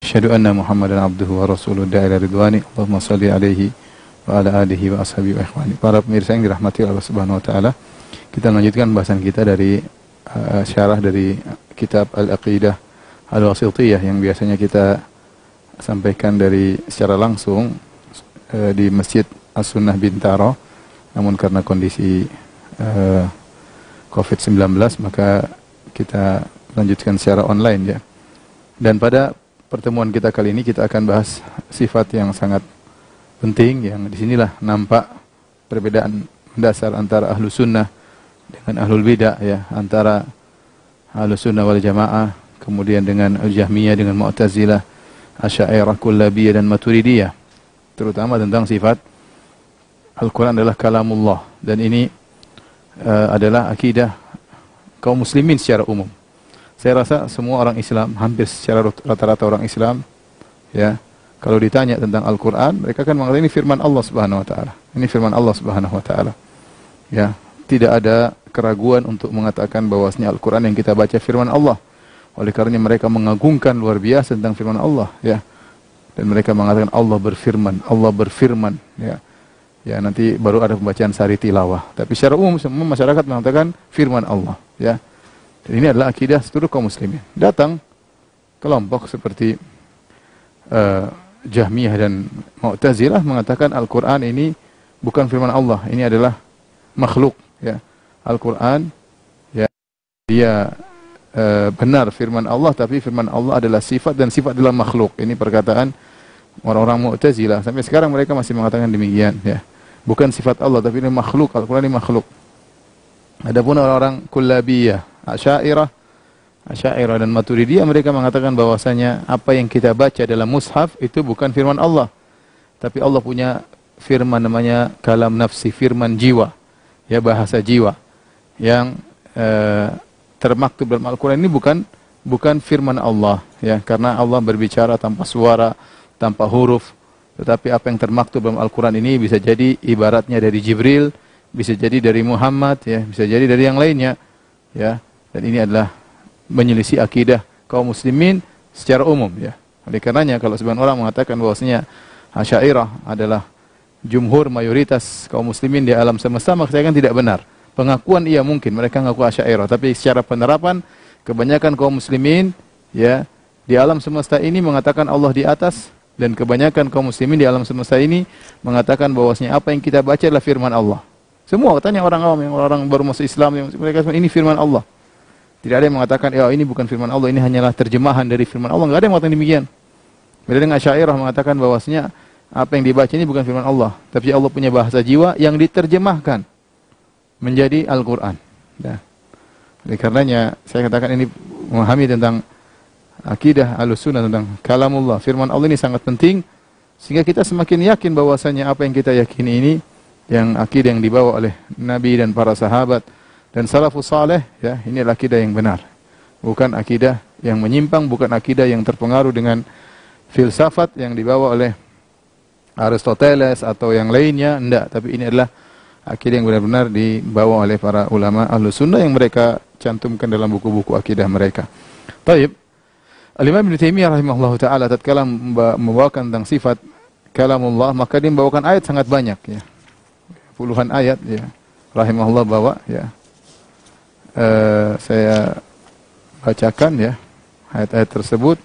Asyhadu anna Muhammadan abduhu wa rasuluhu da'ila ridwani. Allahumma shalli alaihi wa ala alihi wa ashabihi wa ikhwani. Para pemirsa yang dirahmati Allah Subhanahu wa taala, kita melanjutkan bahasan kita dari syarah dari kitab Al-Aqidah Al-Wasithiyah yang biasanya kita sampaikan secara langsung di Masjid As-Sunnah Bintaro. Namun karena kondisi COVID-19 maka kita lanjutkan secara online ya. Dan pada pertemuan kita kali ini kita akan bahas sifat yang sangat penting yang disinilah nampak perbedaan mendasar antara ahlu sunnah dengan ahlul bidah ya, antara ahlu sunnah wal jamaah kemudian dengan al-jahmiyah dengan mu'tazilah, asy'ariyah, kullabiyah dan maturidiyah, terutama tentang sifat Al-Quran adalah kalamullah, dan ini adalah akidah kaum muslimin secara umum. Saya rasa semua orang Islam, hampir secara rata-rata orang Islam, ya, kalau ditanya tentang Al-Quran, mereka akan mengatakan ini firman Allah Subhanahu Wa Taala. Ini firman Allah Subhanahu Wa Taala. Ya, tidak ada keraguan untuk mengatakan bahwasanya Al-Quran yang kita baca firman Allah. Oleh karenanya mereka mengagungkan luar biasa tentang firman Allah, ya, dan mereka mengatakan Allah berfirman, ya. Ya, nanti baru ada pembacaan sari tilawah. Tapi secara umum semua masyarakat mengatakan firman Allah, ya. Dan ini adalah akidah seluruh kaum muslimin. Datang kelompok seperti Jahmiyah dan Mu'tazilah mengatakan Al-Quran ini bukan firman Allah, ini adalah makhluk, ya. Al-Quran ya dia benar firman Allah, tapi firman Allah adalah sifat dan sifat adalah makhluk. Ini perkataan orang-orang Mu'tazilah. Sampai sekarang mereka masih mengatakan demikian, ya. Bukan sifat Allah tapi ini makhluk, Al-Quran ini makhluk. Adapun orang-orang Kullabiyah, Asy'ariyah dan Maturidiyah, mereka mengatakan bahwasanya apa yang kita baca dalam mushaf itu bukan firman Allah, tapi Allah punya firman namanya kalam nafsi, firman jiwa, ya, bahasa jiwa yang termaktub dalam Al-Quran ini bukan firman Allah, ya, karena Allah berbicara tanpa suara, tanpa huruf. Tetapi apa yang termaktub dalam Al-Quran ini bisa jadi ibaratnya dari Jibril, bisa jadi dari Muhammad, ya, bisa jadi dari yang lainnya, ya. Dan ini adalah menyelisih akidah kaum muslimin secara umum, ya. Oleh karenanya kalau sebagian orang mengatakan bahwasanya Asy'ariyah adalah jumhur mayoritas kaum muslimin di alam semesta, maka saya kan tidak benar. Pengakuan iya mungkin mereka mengaku Asy'ariyah, tapi secara penerapan kebanyakan kaum muslimin, ya, di alam semesta ini mengatakan Allah di atas, dan kebanyakan kaum muslimin di alam semesta ini mengatakan bahwasanya apa yang kita baca adalah firman Allah. Semua tanya orang awam, yang orang baru masuk Islam, yang mereka semua ini firman Allah. Tidak ada yang mengatakan ya ini bukan firman Allah, ini hanyalah terjemahan dari firman Allah. Enggak ada yang mengatakan demikian. Beda dengan Asy'ariyah mengatakan bahwasanya apa yang dibaca ini bukan firman Allah, tapi Allah punya bahasa jiwa yang diterjemahkan menjadi Al-Quran. Ya. Oleh karenanya saya katakan ini memahami tentang akidah Ahlussunnah tentang kalamullah, firman Allah ini sangat penting, sehingga kita semakin yakin bahwasanya apa yang kita yakini ini yang akidah yang dibawa oleh Nabi dan para sahabat dan salafus saleh, ya, ini adalah akidah yang benar. Bukan akidah yang menyimpang, bukan akidah yang terpengaruh dengan filsafat yang dibawa oleh Aristoteles atau yang lainnya, enggak, tapi ini adalah akidah yang benar-benar dibawa oleh para ulama Ahlussunnah yang mereka cantumkan dalam buku-buku akidah mereka. Baik. Al-Imam Ibnu Taimiyah rahimahullahu taala tatkala membawakan tentang sifat kalamullah, maka dia membawakan ayat sangat banyak, ya. Puluhan ayat, ya. Rahimahullah bawa, ya. Saya bacakan, ya, ayat-ayat tersebut.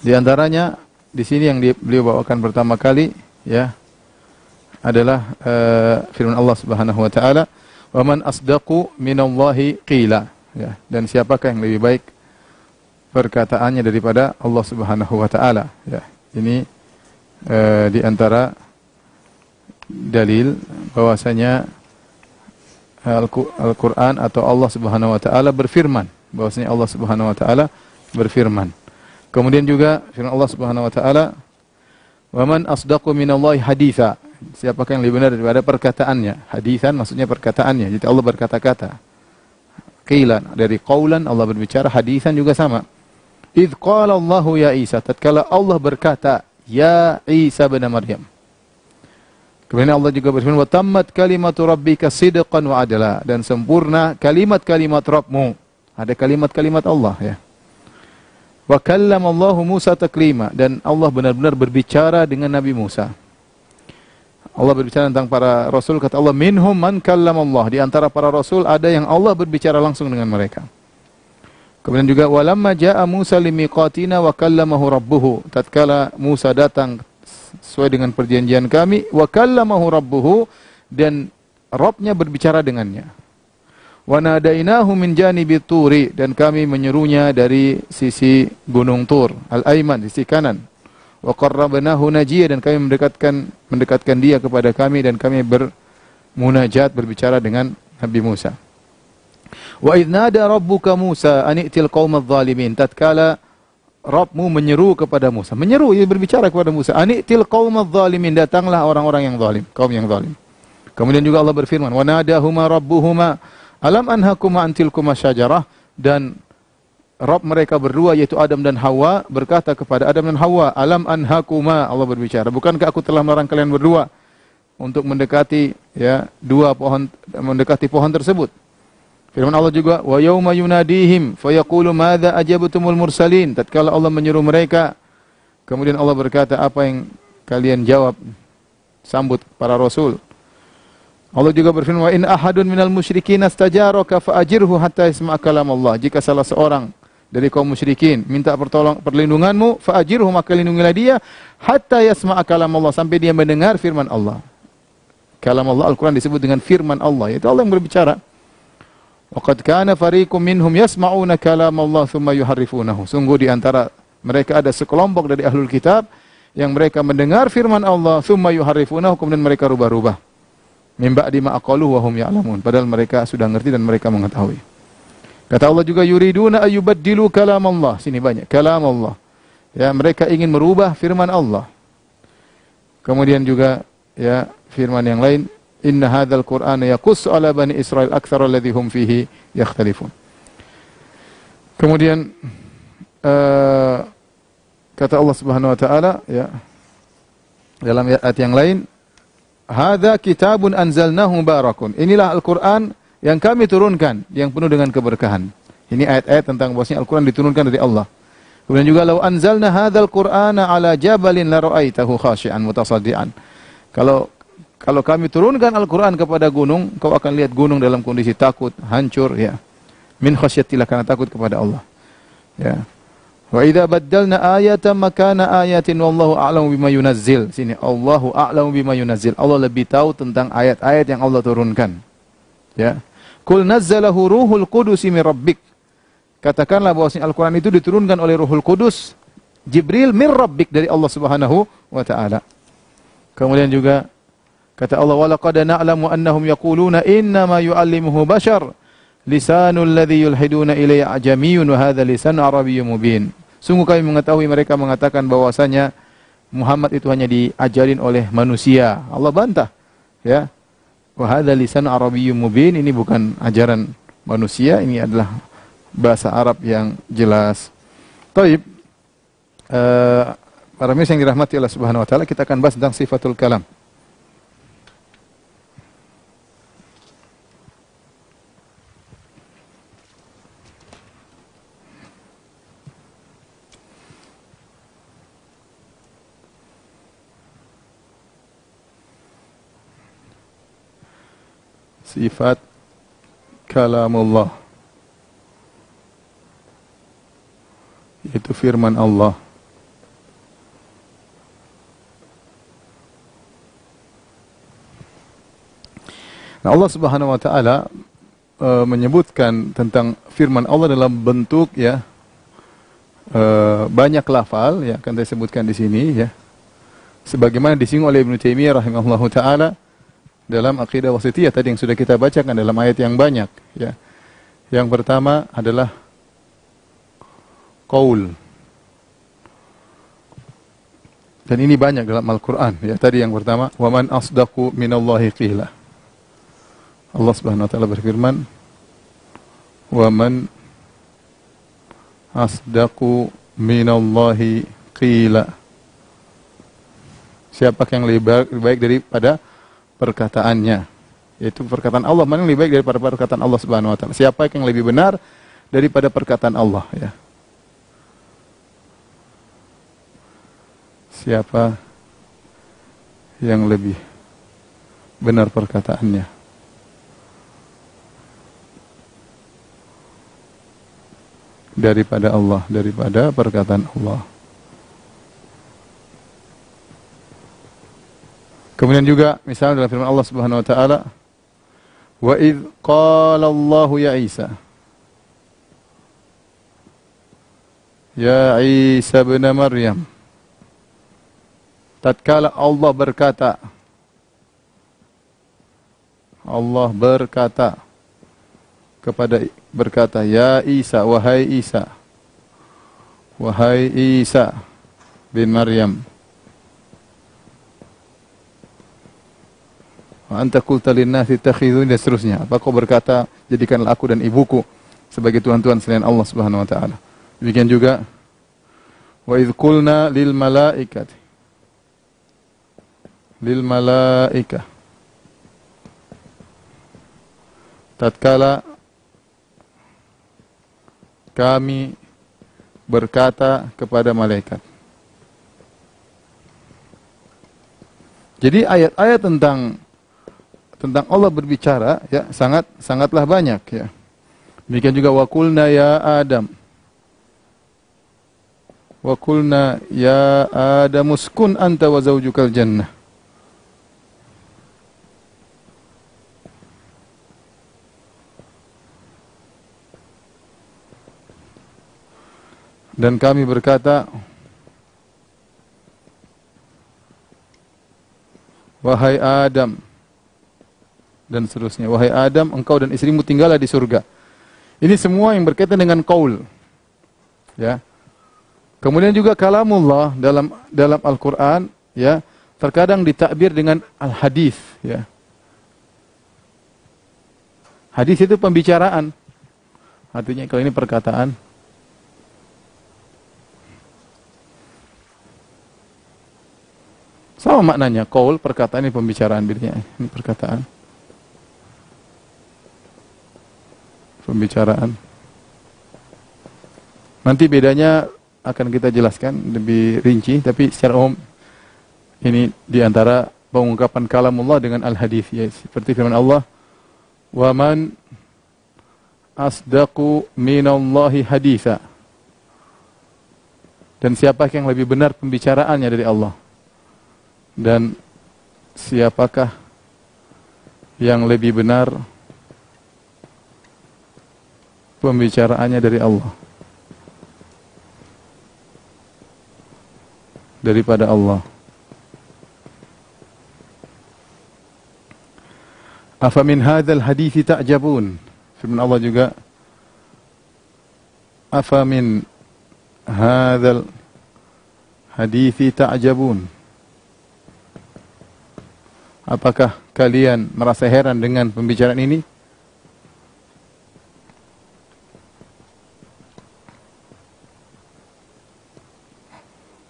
Di antaranya di sini yang beliau bawakan pertama kali, ya, adalah firman Allah Subhanahu wa taala, "Wa man asdaqu minallahi qila." Ya, dan siapakah yang lebih baik perkataannya daripada Allah Subhanahu wa taala, ya. Ini di antara dalil bahwasanya Al-Quran atau Allah Subhanahu wa taala berfirman, bahwasanya Allah Subhanahu wa taala berfirman. Kemudian juga firman Allah Subhanahu wa taala, "Wa man asdaqu minallahi haditsa." Siapakah yang lebih benar daripada perkataannya? Haditsan maksudnya perkataannya. Jadi Allah berkata-kata. Qilan dari qaulan, Allah berbicara, haditsan juga sama. Idz qala Allahu ya Isa, tatkala Allah berkata, ya Isa bin Maryam. Kemudian Allah juga berfirman, wa tammat kalimatu rabbika sidqan wa adla, dan sempurna kalimat-kalimat Rabbmu. Ada kalimat-kalimat Allah, ya. Wa kallamallahu Musa taklima, dan Allah benar-benar berbicara dengan Nabi Musa. Allah berbicara tentang para rasul, kata Allah, minhum man kallamallah, di antara para rasul ada yang Allah berbicara langsung dengan mereka. Kemudian juga walamma jaa Musa limiqatina wa kallamahu rabbuhu, tatkala Musa datang sesuai dengan perjanjian kami, wa kallamahu rabbuhu, dan Rabbnya berbicara dengannya. Wa nadainahu min janibit turi, dan kami menyerunya dari sisi gunung Tur, al-aiman, sisi kanan. Wa qarrabnahu najiyya, dan kami mendekatkan dia kepada kami, dan kami bermunajat, berbicara dengan Nabi Musa. Wa idh nada rabbuka Musa an i'til qaumadh dhalimin, tatkala Rabbmu menyeru kepada Musa, menyeru, ia berbicara kepada Musa, an i'til qaumadh dhalimin, datanglah orang-orang yang zalim, kaum yang zalim. Kemudian juga Allah berfirman, wa nadahuma rabbuhuma alam anhakuma antilkuma syajarah, dan Rabb mereka berdua yaitu Adam dan Hawa berkata kepada Adam dan Hawa, alam anhakuma, Allah berbicara, bukankah aku telah melarang kalian berdua untuk mendekati mendekati pohon tersebut. Firman Allah juga, wa yauma yunadihim fayaqulu madza ajabtumul mursalin, tatkala Allah menyeru mereka, kemudian Allah berkata, apa yang kalian jawab sambut para rasul. Allah juga berfirman, wa in ahadun minal musyrikin astajaraka fa'ajirhu hatta yasma'a kalam Allah. Jika salah seorang dari kaum musyrikin minta perlindunganmu, fa'ajirhu, maka lindungilah dia, hatta yasma'a kalam Allah, sampai dia mendengar firman Allah. Kalam Allah, Al-Quran disebut dengan firman Allah, yaitu Allah yang berbicara. Wa qad kana fariqum minhum yasma'una kalam Allah thumma yuharrifunahu. Sungguh di antara mereka ada sekelompok dari ahlul kitab yang mereka mendengar firman Allah, thumma yuharrifunahu, kemudian mereka rubah-rubah. Min ba'di ma aqaluhu wa hum ya'lamun, padahal mereka sudah ngerti dan mereka mengetahui. Kata Allah juga, yuriduna ayyubaddilu kalam Allah. Sini banyak kalam Allah. Ya, mereka ingin merubah firman Allah. Kemudian juga ya firman yang lain, inna hadzal qur'ana yaqussu ala bani Israil aktsara alladhi hum fihi yakhtalifun. Kemudian kata Allah Subhanahu wa taala ya dalam ayat yang lain, hadza kitabun anzalnahu mubarakun. Inilah Al-Qur'an yang kami turunkan, yang penuh dengan keberkahan. Ini ayat-ayat tentang bahwasanya Al-Qur'an diturunkan dari Allah. Kemudian juga law anzalna hadzal Qur'ana ala jabalin la ra'aitahu khashi'an mutasaddian. Kalau kami turunkan Al-Qur'an kepada gunung, kau akan lihat gunung dalam kondisi takut, hancur ya. Min khasyatillah, karena takut kepada Allah. Ya. Wa idza baddalna ayatan makana ayatin wallahu a'lamu bima yunazzil. Sini Allahu a'lamu bima yunazzil. Allah lebih tahu tentang ayat-ayat yang Allah turunkan. Ya. Qul nazzalahu ruhul qudus min rabbik. Katakanlah bahwasanya Al-Qur'an itu diturunkan oleh Ruhul Qudus, Jibril min rabbik, dari Allah Subhanahu wa taala. Kemudian juga kata Allah, wa laqad na'lamu annahum yaquluna inna ma yu'allimuhu bashar lisanul ladzi yulhiduna ilayhi ajamiyyun wa hadza lisan arabiyyun mubin. Sungguh kami mengetahui mereka mengatakan bahwasanya Muhammad itu hanya diajarin oleh manusia. Allah bantah. Ya. Wa hadza lisan arabiyyun mubin, ini bukan ajaran manusia, ini adalah bahasa Arab yang jelas. Taib. Para mirsa yang dirahmati Allah Subhanahu wa taala, kita akan bahas tentang sifatul kalam. Sifat kalamullah, yaitu firman Allah. Nah, Allah Subhanahu wa taala menyebutkan tentang firman Allah dalam bentuk ya banyak lafal ya, akan saya sebutkan di sini ya. Sebagaimana disinggung oleh Ibnu Taimiyah rahimahullahu taala dalam Aqidah Wasithiyah tadi yang sudah kita bacakan dalam ayat yang banyak ya. Yang pertama adalah qaul. Dan ini banyak dalam Al-Qur'an ya. Tadi yang pertama, wa man asdaqu minallahi qila. Allah Subhanahu wa taala berfirman, wa man asdaqu minallahi qila. Siapa yang lebih baik daripada perkataannya, yaitu perkataan Allah. Mana yang lebih baik daripada perkataan Allah Subhanahu wa taala? Siapa yang lebih benar daripada perkataan Allah ya. siapa yang lebih benar perkataannya. Daripada Allah, daripada perkataan Allah. Kemudian juga misalnya dalam firman Allah Subhanahu wa taala, wa idz qala Allah ya Isa, ya Isa bin Maryam, tatkala Allah berkata, ya Isa, wahai Isa bin Maryam, wa anta qulta lin-nasi ittakhidhuni, dan seterusnya. Apa kau berkata, jadikanlah aku dan ibuku sebagai tuhan-tuhan selain Allah Subhanahu wa taala. Demikian juga wa idz qulna lil malaikah, tatkala kami berkata kepada malaikat. Jadi ayat-ayat tentang Allah berbicara ya sangatlah banyak ya. Demikian juga wa qulna ya Adam, wa qulna ya Adam uskun anta wa zawjukal jannah. Dan kami berkata, wahai Adam, dan seterusnya, wahai Adam, engkau dan istrimu tinggallah di surga. Ini semua yang berkaitan dengan qaul. Ya. Kemudian juga kalamullah dalam Al-Qur'an ya, terkadang ditakbir dengan al-hadis ya. Hadis itu pembicaraan. Artinya kalau ini perkataan. Sama maknanya, qaul perkataan, ini pembicaraan, bedanya ini perkataan. Pembicaraan. Nanti bedanya akan kita jelaskan lebih rinci, tapi secara umum ini diantara pengungkapan kalamullah dengan al-hadis ya, seperti firman Allah, wa man asdaqu minallahi haditha, dan siapakah yang lebih benar pembicaraannya dari Allah, dan siapakah yang lebih benar pembicaraannya dari Allah daripada Allah. Afa min hadzal hadithi ta'jabun. Firman Allah juga, afa min hadzal hadithi ta'jabun. Apakah kalian merasa heran dengan pembicaraan ini?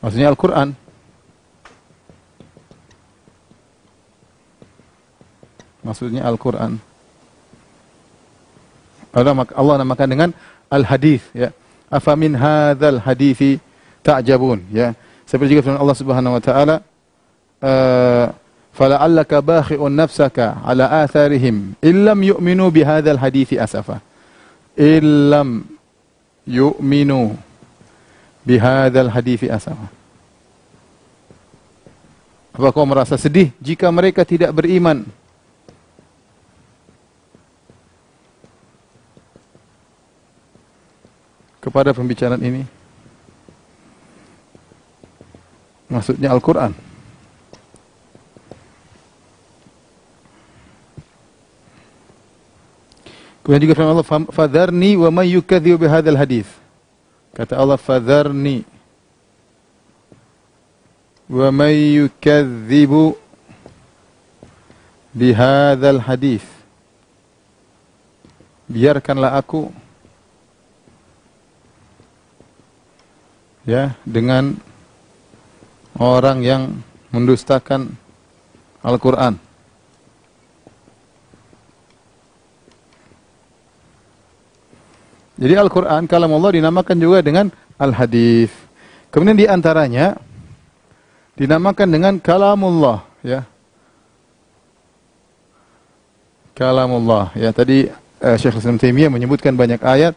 Maksudnya Al-Quran. Maksudnya Al-Quran. Allah namakan dengan Al-Hadith ya. Afa min hadzal hadithi ta'jabun ya. Seperti juga firman Allah Subhanahu wa taala, fala'allaka bakhi'un nafsaka ala atharihim illam yu'minu bihadzal hadithi asafa. Illam yu'minu bihadzal hadithi asafa. Apa kau merasa sedih jika mereka tidak beriman kepada pembicaraan ini? Maksudnya Al-Quran. Kemudian juga firman Allah, fadharni wa may yukadzibu bihadzal hadits. Kata Allah, fadharni wa may yukadzibu bihadzal hadits. Biarkanlah aku ya dengan orang yang mendustakan Al-Quran. Jadi Al-Quran, kalam Allah dinamakan juga dengan Al-Hadith. Kemudian di antaranya dinamakan dengan kalamullah, ya. Kalamullah, ya. Tadi Syekh Islam Taimiyah menyebutkan banyak ayat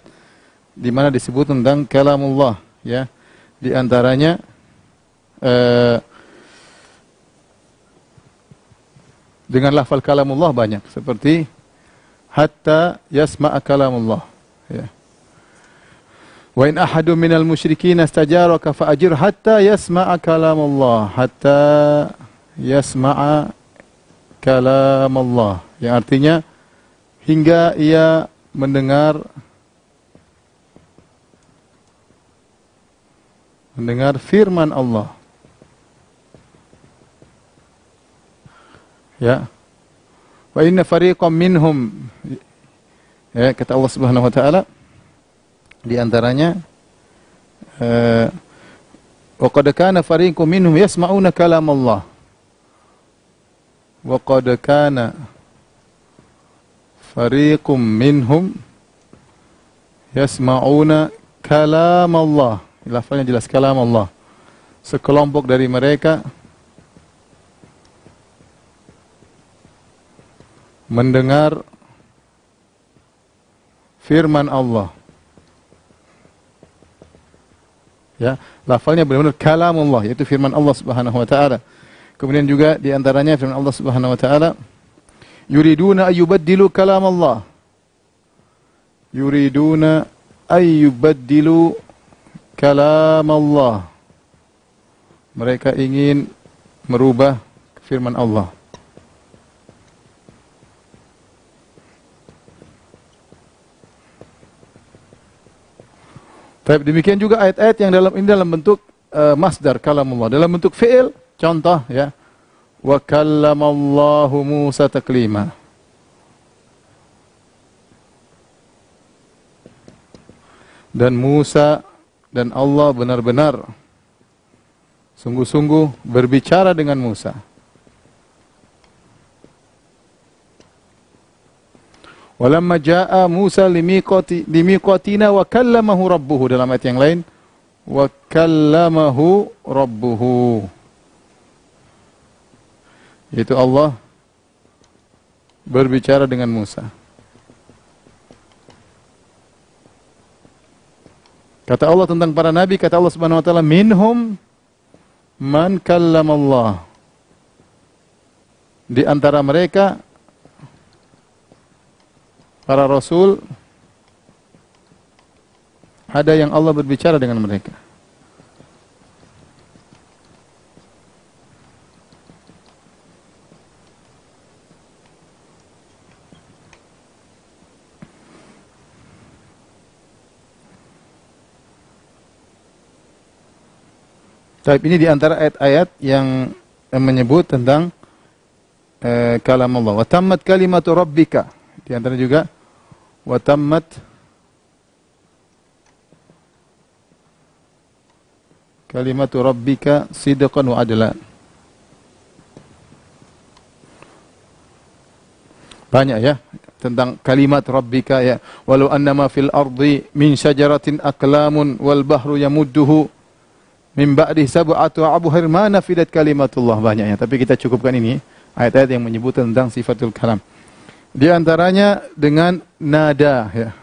di mana disebut tentang kalamullah, ya. Di antaranya dengan lafal kalamullah banyak, seperti hatta yasma'a kalamullah, ya. Wa in ahadu minal musyrikin istajaraka fa'ajir hatta yasma'a kalamullah, hatta yasma'a kalamullah, yang artinya hingga ia mendengar firman Allah. Ya. Wa inna fariqam minhum, ya, kata Allah Subhanahu wa taala di antaranya wa qad kana fariqum minhum yasma'una kalam Allah. Wa qad kana fariqum minhum yasma'una kalam Allah. Lafalnya jelas, kalam Allah. Sekelompok dari mereka mendengar firman Allah. Ya, lafalnya benar-benar kalamullah, yaitu firman Allah Subhanahu wa taala. Kemudian juga di antaranya firman Allah Subhanahu wa taala, yuriduna ayyubaddilu kalamallah. Yuriduna ayyubaddilu kalamallah. Mereka ingin merubah firman Allah. Tapi demikian juga ayat-ayat yang dalam bentuk masdar kalamullah, dalam bentuk fi'il. Contoh, ya, wa kallamallahu Musa taklima. Dan Musa dan Allah benar-benar sungguh-sungguh berbicara dengan Musa. Walamma jaa Musa limiqatina wa kallamahu rabbuhu, dalam ayat yang lain wa kallamahu rabbuhu, yaitu Allah berbicara dengan Musa. Kata Allah tentang para nabi, kata Allah Subhanahu wa taala, minhum man kallamallah. Di antara mereka para rasul ada yang Allah berbicara dengan mereka. Tapi ini di antara ayat-ayat yang menyebut tentang kalam Allah. Wa tammat kalimatu rabbika. Di antara juga wa tammat kalimatu rabbika sidqan wa adlan. Banyak, ya, tentang kalimat rabbika, ya. Walau annama fil ardi min syajaratin aqlamun wal bahru yamudduhu min ba'di sab'atu abhur ma nafidat kalimatullah. Banyaknya, tapi kita cukupkan ini ayat-ayat yang menyebut tentang sifatul kalam. Di antaranya dengan nada, ya.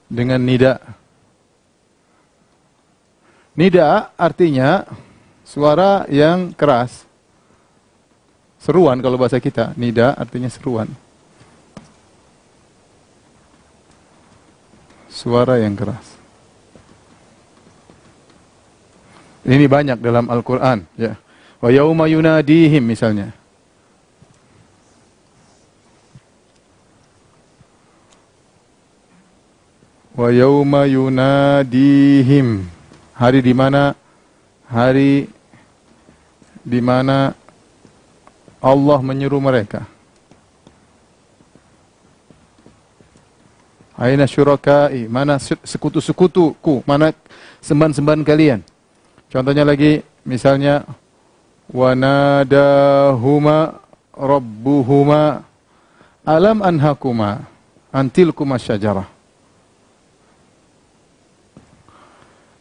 Dengan nida. Nida artinya suara yang keras. Seruan kalau bahasa kita. Nida artinya seruan. Suara yang keras. Ini banyak dalam Al-Quran, ya. Wa yauma yunadihim misalnya. Wa yauma yunadihim, hari di mana Allah menyeru mereka. Aina syurakai, mana sekutu-sekutuku, mana sembahan-sembahan kalian. Contohnya lagi, misalnya wanadahuma rabbuhuma alam anhakuma antilkuma syajarah.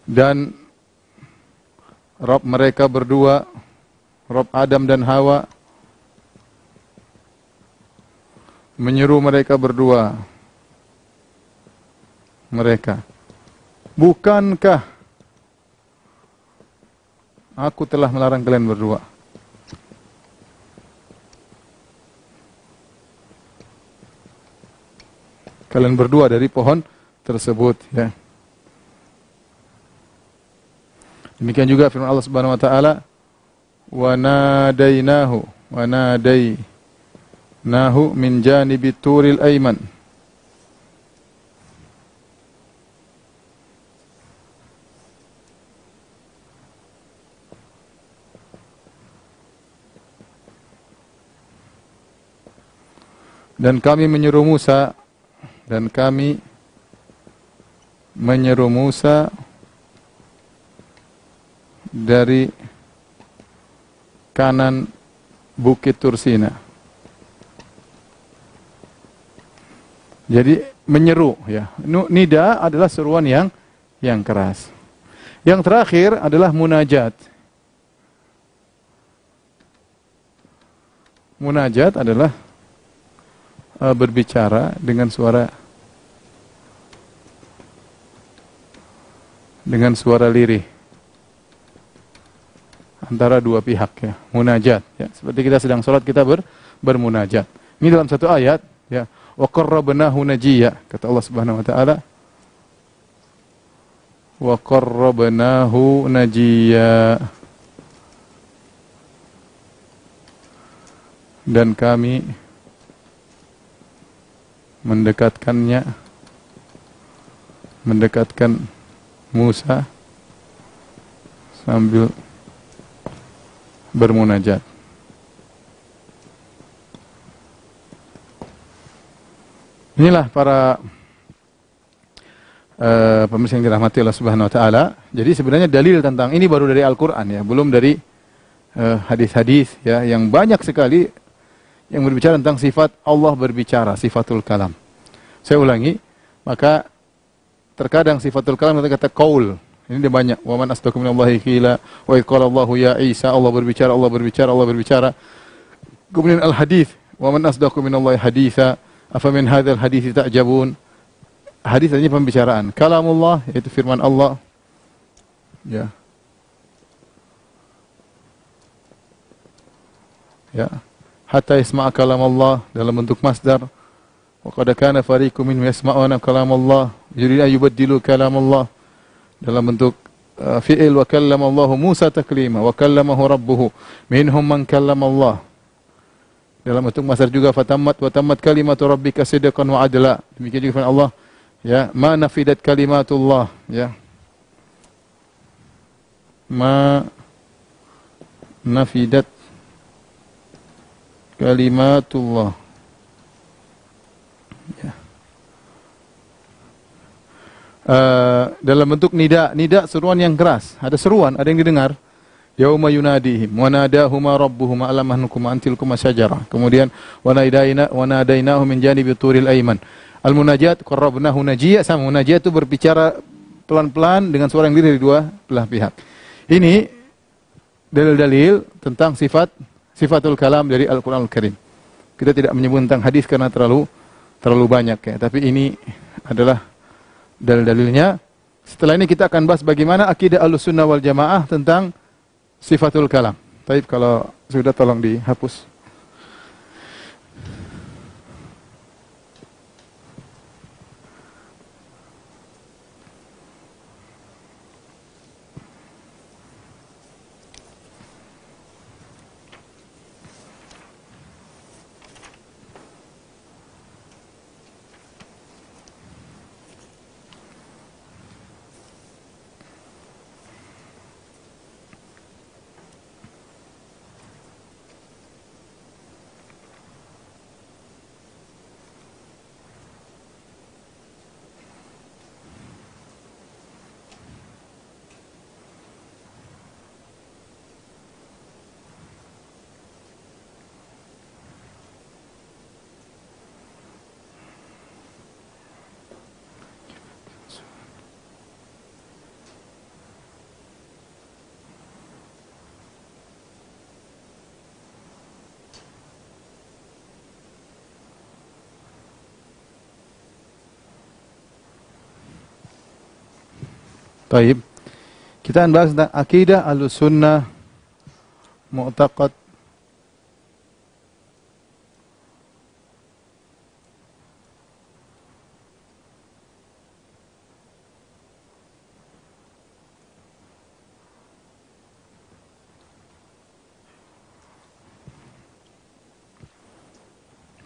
Dan Rabb mereka berdua, Rabb Adam dan Hawa, menyeru mereka berdua. Mereka, bukankah aku telah melarang kalian berdua? Kalian berdua dari pohon tersebut, ya. Demikian juga firman Allah Subhanahu wa taala, wa nadainahu min janibi turil aiman. Dan kami menyeru Musa dari kanan Bukit Tursina. Jadi menyeru, ya. Nida adalah seruan yang keras. Yang terakhir adalah munajat. Munajat adalah berbicara dengan suara lirih antara dua pihak, ya. Munajat, ya. Seperti kita sedang sholat, kita bermunajat. Ini dalam satu ayat, ya. Wa qarrabnahu najiyya, kata Allah Subhanahu wa taala. Wa qarrabnahu najiyya. Dan kami mendekatkan Musa sambil bermunajat. Inilah para pemirsa yang dirahmati Allah Subhanahu wa taala. Jadi sebenarnya dalil tentang ini baru dari Al-Qur'an, ya, belum dari hadis-hadis, ya, yang banyak sekali yang berbicara tentang sifat Allah berbicara, sifatul kalam. Saya ulangi, maka terkadang sifatul kalam kata qaul. Ini dia banyak. Wa man asdaqu minallahi qila wa idh qala Allahu ya Isa, Allah berbicara. Kemudian al-hadis, wa man asdaqu minallahi haditsa, afa min hadzal hadits ta'jabun. Hadis artinya pembicaraan. Kalamullah yaitu firman Allah. Ya. Ya. Hatta yasma'a kalam Allah dalam bentuk masdar. Wa qad kana fariqum minhum yasma'una kalam Allah yuriduna yubaddilu kalam Allah dalam bentuk fi'il. Wa kallama Allah Musa taklima wa kallamahu rabbuhu minhum man kallama Allah. Dalam bentuk masdar juga fatammat wa tammat kalimatu rabbika sidqan wa adla. Demikian juga firman Allah, ya, ma nafidat kalimatullah, ya. Ma nafidat kalimatullah, ya. Dalam bentuk nida seruan yang keras. Ada seruan, ada yang didengar. Yauma yunadihim wa nadahuma rabbuhuma alam ankum antilkum syajara. Kemudian wa nadainahu min janibi turil aiman. Al munajat qarrabnahu najiyya, sama munajat itu berbicara pelan-pelan dengan suara yang lirih dari dua belah pihak. Ini dalil-dalil tentang sifatul kalam dari Al-Qur'anul Karim. Kita tidak menyebut tentang hadis karena terlalu banyak, ya. Tapi ini adalah dalil-dalilnya. Setelah ini kita akan bahas bagaimana akidah Ahlussunnah wal Jamaah tentang sifatul kalam. Baik, kalau sudah tolong dihapus. Taib. Kita akan bahas tentang akidah Ahlussunnah, mu'taqad,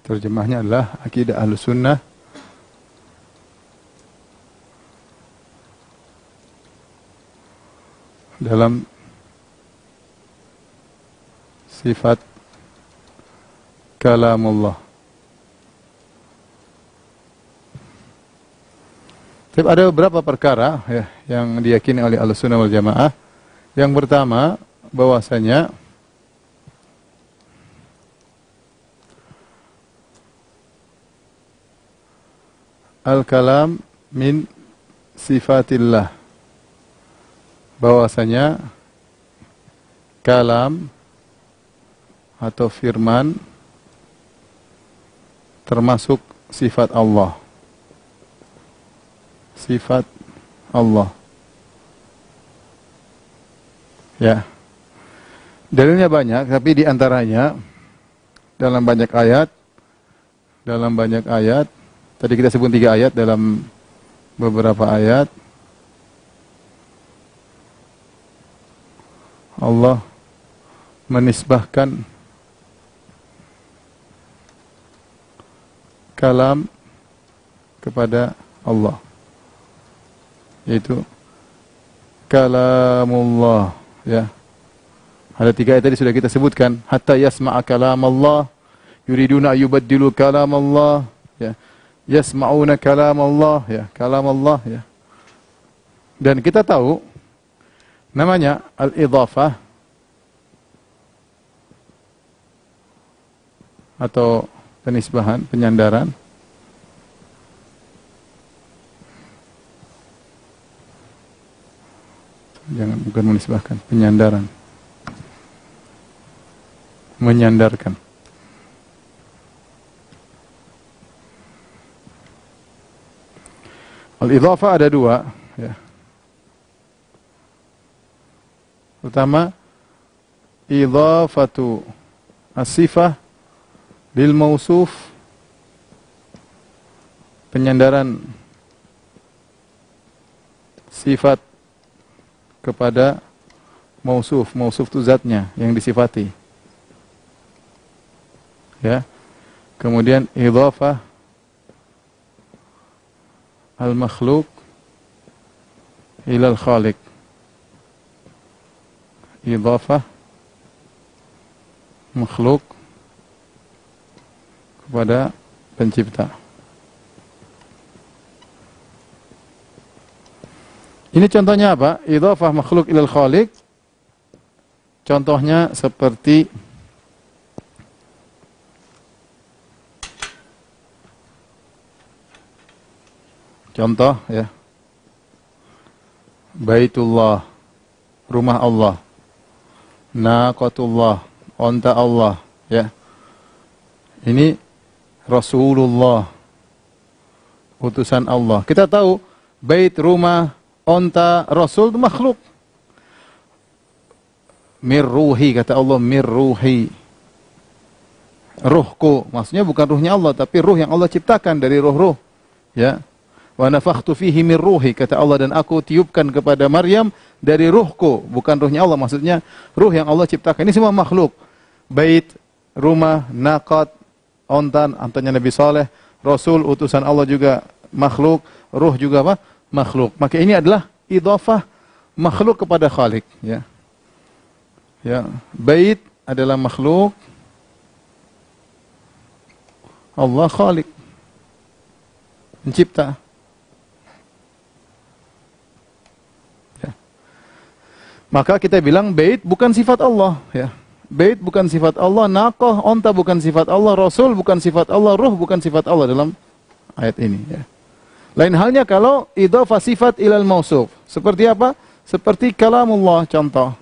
terjemahnya adalah akidah Ahlussunnah dalam sifat kalamullah. Tapi ada beberapa perkara ya, yang diyakini oleh Ahlussunnah wal Jamaah. Yang pertama, bahwasanya al-kalam min sifatillah, bahwasanya kalam atau firman termasuk sifat Allah. Sifat Allah. Ya. Dalilnya banyak, tapi di antaranya dalam banyak ayat, tadi kita sebut 3 ayat, dalam beberapa ayat Allah menisbahkan kalam kepada Allah, yaitu kalamullah, ya. Ada 3 ayat tadi sudah kita sebutkan, hatta yasma'a kalamallah, yuriduna ayyubaddilu kalamallah, ya. Yasma'una kalamallah, ya, kalamallah, ya. Dan kita tahu namanya al-idhafah atau penisbahan, penyandaran. Jangan, bukan menisbahkan, penyandaran. Menyandarkan. Al-idhafah ada 2, ya. Pertama, idhafatu as-sifah lil mausuf, penyandaran sifat kepada mausuf. Mausuf itu zatnya yang disifati. Ya. Kemudian idhafah al-makhluk ilal khaliq. Idhafah makhluk kepada pencipta. Ini contohnya apa? Idhafah makhluk ilal khaliq. Contohnya seperti contoh, ya, Baitullah, rumah Allah. Naqatullah, onta Allah, ya. Ini Rasulullah, utusan Allah. Kita tahu bait, rumah, onta, Rasul itu makhluk. Mirruhi, kata Allah, mirruhi. Ruhku, maksudnya bukan ruhnya Allah, tapi ruh yang Allah ciptakan dari ruh-ruh, ya. Wa nafakhtu fihi min ruhi, kata Allah, dan aku tiupkan kepada Maryam dari ruhku, bukan ruhnya Allah, maksudnya ruh yang Allah ciptakan. Ini semua makhluk. Bait, rumah, naqat, ontan, antanya Nabi Saleh, Rasul, utusan Allah juga makhluk, ruh juga apa? Makhluk. Maka ini adalah idhafah makhluk kepada Khalik, ya. Ya, bait adalah makhluk, Allah Khalik, pencipta. Maka kita bilang bait bukan sifat Allah, ya. Bait bukan sifat Allah, naqah, onta bukan sifat Allah, Rasul bukan sifat Allah, ruh bukan sifat Allah dalam ayat ini, ya. Lain halnya kalau idhafah sifat ilal mausuf. Seperti apa? Seperti kalamullah, contoh.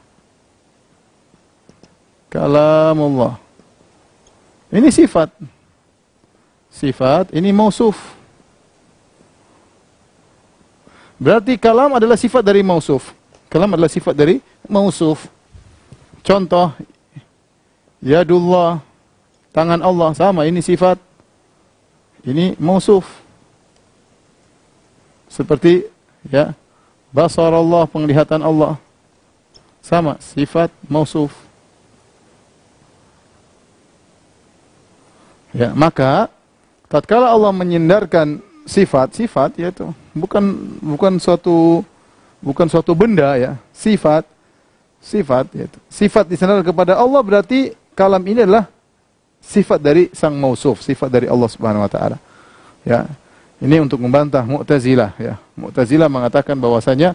Kalamullah. Ini sifat. Sifat, ini mausuf. Berarti kalam adalah sifat dari mausuf. Kalam adalah sifat dari mausuf. Contoh, yadullah, tangan Allah, sama, ini sifat. Ini mausuf. Seperti ya, basar Allah, penglihatan Allah. Sama, sifat mausuf. Ya, maka tatkala Allah menyandarkan sifat yaitu bukan suatu benda ya, sifat yaitu. Sifat disandarkan kepada Allah berarti kalam ini adalah sifat dari sang mausuf, sifat dari Allah Subhanahu wa taala. Ya. Ini untuk membantah Mu'tazilah ya. Mu'tazilah mengatakan bahwasanya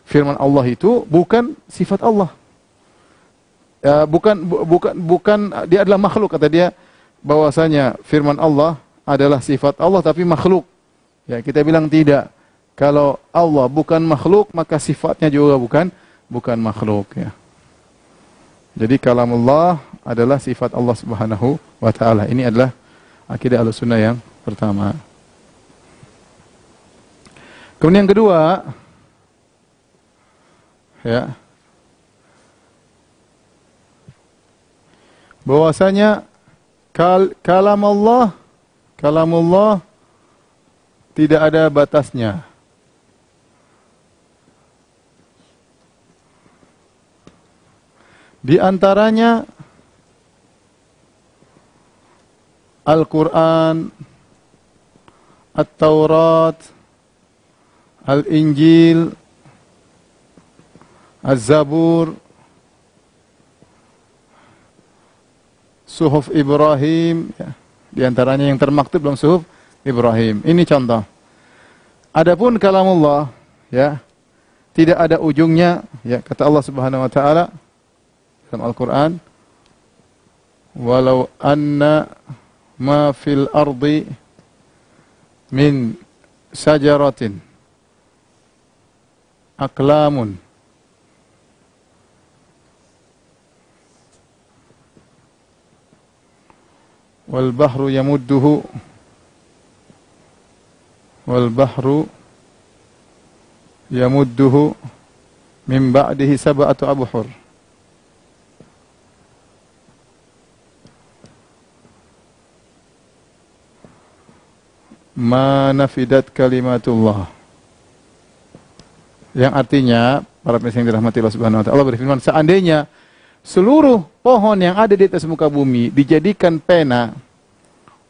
firman Allah itu bukan sifat Allah. Ya, bukan dia adalah makhluk, kata dia, bahwasanya firman Allah adalah sifat Allah tapi makhluk. Ya, kita bilang tidak. Kalau Allah bukan makhluk, maka sifatnya juga bukan makhluk ya. Jadi kalamullah adalah sifat Allah Subhanahu wa taala. Ini adalah akidah Ahlussunnah yang pertama. Kemudian yang kedua ya, bahwasanya kalamullah tidak ada batasnya. Di antaranya Al-Quran, At-Taurat, Al-Injil, Az-Zabur, Suhuf Ibrahim, ya. Di antaranya yang termaktub dalam Suhuf Ibrahim. Ini contoh. Adapun kalamullah, ya, tidak ada ujungnya, ya, kata Allah Subhanahu wa taala dalam Al-Quran, walau anna ma fil ardi min sajaratin aqlamun wal bahru yamudduhu min ba'dihi sab'atu abhur ma nafidat kalimatullah. Yang artinya, para pendengar yang dirahmati Allah Subhanahu wa taala, Allah berfirman, seandainya seluruh pohon yang ada di atas muka bumi dijadikan pena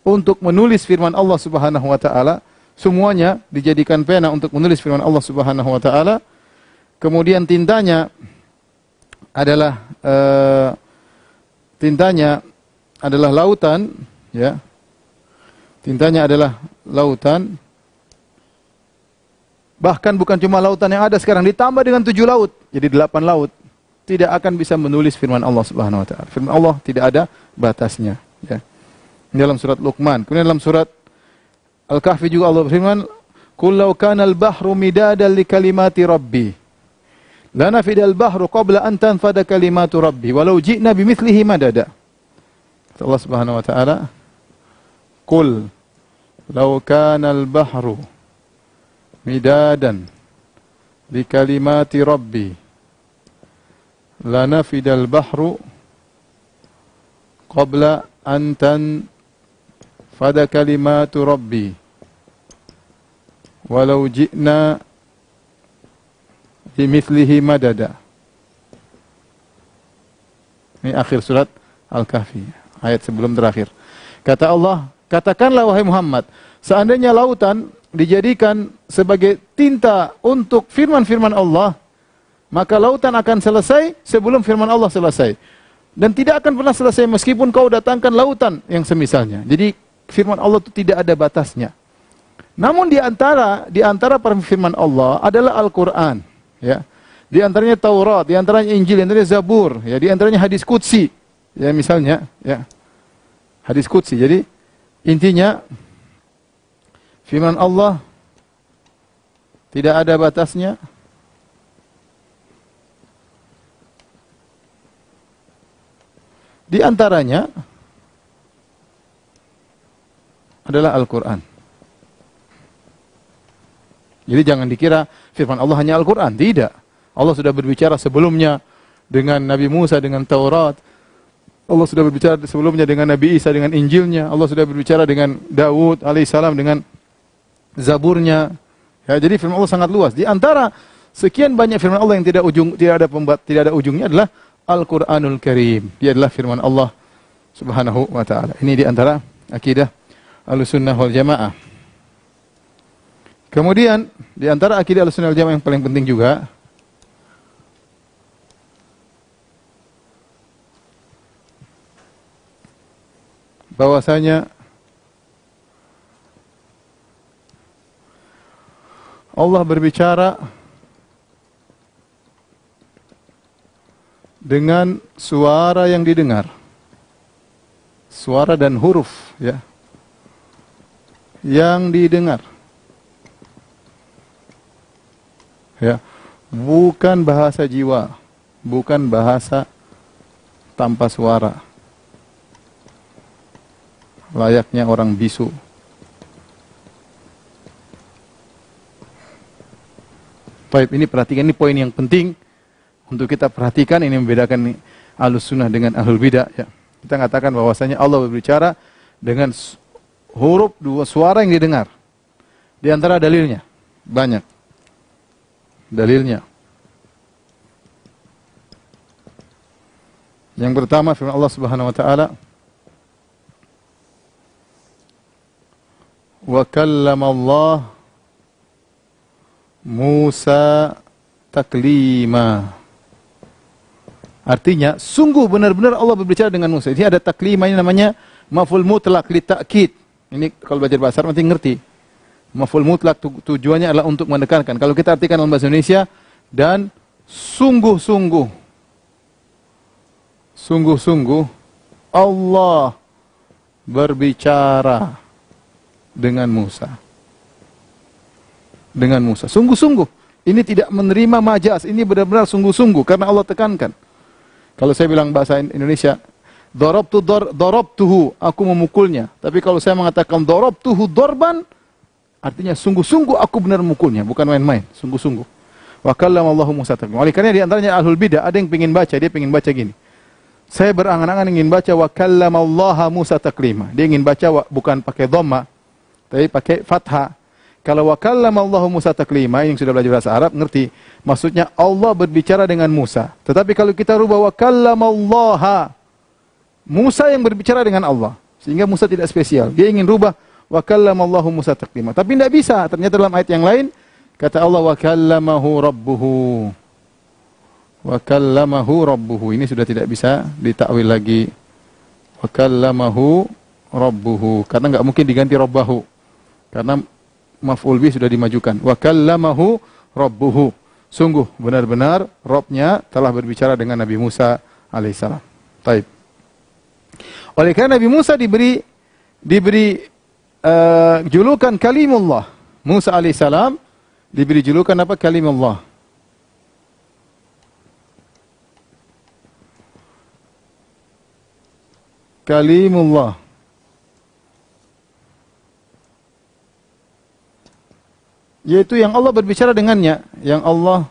untuk menulis firman Allah Subhanahu wa taala, semuanya dijadikan pena untuk menulis firman Allah Subhanahu wa taala, kemudian tintanya adalah lautan, ya. Tintanya adalah lautan. Bahkan bukan cuma lautan yang ada sekarang, ditambah dengan 7 laut, jadi 8 laut. Tidak akan bisa menulis firman Allah Subhanahu wa taala. Firman Allah tidak ada batasnya, ya. Dalam surat Luqman. Kemudian dalam surat Al-Kahfi juga Allah berfirman, "Qul law kana al-bahru midadan li kalimati rabbi, lanafida al-bahru qabla an tanfada kalimatu rabbi, walau ji'na bimithlihi madada." Kata Allah Subhanahu wa taala, "Qul law kana al-bahru midadan li kalimati rabbi, lanafida al-bahru qabla an tanfada kalimatu rabbi, walau ji'na bimithlihi madada." Ini akhir surat Al-Kahfi, ayat sebelum terakhir. Kata Allah, katakanlah wahai Muhammad, seandainya lautan dijadikan sebagai tinta untuk firman-firman Allah, maka lautan akan selesai sebelum firman Allah selesai. Dan tidak akan pernah selesai meskipun kau datangkan lautan yang semisalnya. Jadi firman Allah itu tidak ada batasnya. Namun di antara firman Allah adalah Al-Quran, ya. Di antaranya Taurat, di antaranya Injil, di antaranya Zabur, ya, di antaranya hadis qudsi, ya, misalnya, ya. Hadis qudsi. Jadi intinya firman Allah tidak ada batasnya. Di antaranya adalah Al-Quran. Jadi jangan dikira firman Allah hanya Al-Quran. Tidak. Allah sudah berbicara sebelumnya dengan Nabi Musa, dengan Taurat. Allah sudah berbicara sebelumnya dengan Nabi Isa, dengan Injilnya. Allah sudah berbicara dengan Daud alaihissalam, dengan Zaburnya. Ya, jadi firman Allah sangat luas. Di antara sekian banyak firman Allah yang tidak ada ujungnya adalah Al-Quranul Karim. Dia adalah firman Allah Subhanahu wa ta'ala. Ini di antara akidah Ahlussunnah wal Jamaah. Kemudian di antara akidah Ahlussunnah wal Jamaah yang paling penting juga bahwasanya Allah berbicara dengan suara yang didengar. Suara dan huruf, ya. Yang didengar. Ya. Bukan bahasa jiwa, bukan bahasa tanpa suara. Layaknya orang bisu. Baik, ini perhatikan, ini poin yang penting untuk kita perhatikan. Ini membedakan Ahlussunnah dengan Ahlul Bidah, ya. Kita katakan bahwasanya Allah berbicara dengan huruf dua suara yang didengar. Di antara dalilnya banyak. Dalilnya. Yang pertama firman Allah Subhanahu wa taala, "Wa kallama Allah Musa taklima." Artinya, sungguh benar-benar Allah berbicara dengan Musa. Ini ada taklima, ini namanya maf'ul mutlaq li ta'kid. Ini kalau belajar bahasa Arab nanti ngerti. Maf'ul mutlaq tujuannya adalah untuk menekankan. Kalau kita artikan dalam bahasa Indonesia, dan sungguh-sungguh, sungguh-sungguh Allah berbicara dengan Musa. Dengan Musa. Sungguh-sungguh. Ini tidak menerima majas. Ini benar-benar sungguh-sungguh. Karena Allah tekankan. Kalau saya bilang bahasa Indonesia, darabtuhu, aku memukulnya. Tapi kalau saya mengatakan darabtuhu darban, artinya sungguh-sungguh aku benar memukulnya. Bukan main-main. Sungguh-sungguh. Wa kallama Allahu Musa taklima. Oleh karena di antaranya Ahlul Bidah, ada yang ingin baca. Dia ingin baca gini. Saya berangan-angan ingin baca wa kallama Allaha Musa taklima. Dia ingin baca bukan pakai dhamma, tapi pakai fathah. Kalau wa kallama Allahu Musa taklima, yang sudah belajar bahasa Arab ngerti, maksudnya Allah berbicara dengan Musa. Tetapi kalau kita rubah wa kallama Allaha, Musa yang berbicara dengan Allah, sehingga Musa tidak spesial. Dia ingin rubah wa kallama Allahu Musa taklima, tapi tidak bisa. Ternyata dalam ayat yang lain kata Allah wa kallamahu rabbuhu. Wa kallamahu rabbuhu. Ini sudah tidak bisa ditakwil lagi. Wa kallamahu rabbuhu, karena enggak mungkin diganti rabbahu. Karena maf'ul bih sudah dimajukan. Wa kallamahu rabbuhu. Sungguh benar-benar Rabbnya telah berbicara dengan Nabi Musa alaihissalam. Taib. Oleh karena Nabi Musa diberi julukan Kalimullah. Musa alaihissalam diberi julukan apa? Kalimullah. Kalimullah. Yaitu yang Allah berbicara dengannya, yang Allah